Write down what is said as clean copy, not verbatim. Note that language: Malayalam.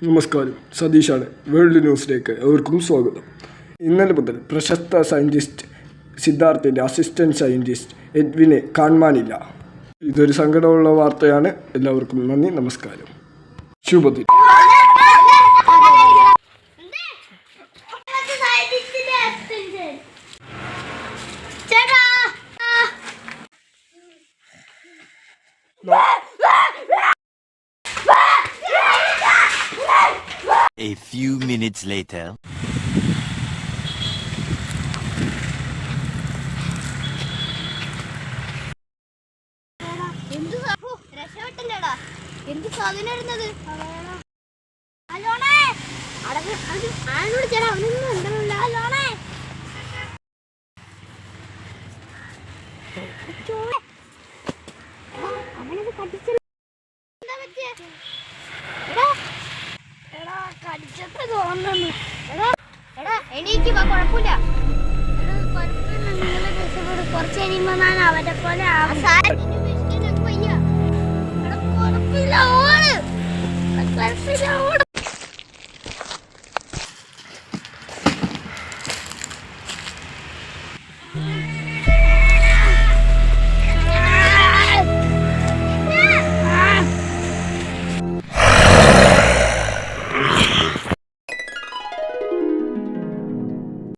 നമസ്കാരം, സതീഷാണ്. വേൾഡ് ന്യൂസിലേക്ക് എവർക്കും സ്വാഗതം. ഇന്നലെ മുതൽ പ്രശസ്ത സയൻറ്റിസ്റ്റ് സിദ്ധാർത്ഥിൻ്റെ അസിസ്റ്റൻറ്റ് സയൻറ്റിസ്റ്റ് എഡ്വിനെ കാണാനില്ല. ഇതൊരു സങ്കടമുള്ള വാർത്തയാണ്. എല്ലാവർക്കും നന്ദി, നമസ്കാരം, ശുഭദിനം. A few minutes later. എന്ത് സാധനം കടിച്ചപ്പോ തോന്നുന്നു. എനിക്ക് കുഴപ്പമില്ല, കുറച്ച് കഴിയുമ്പോ ഞാൻ അവരെ പോലെ കുഴപ്പമില്ല.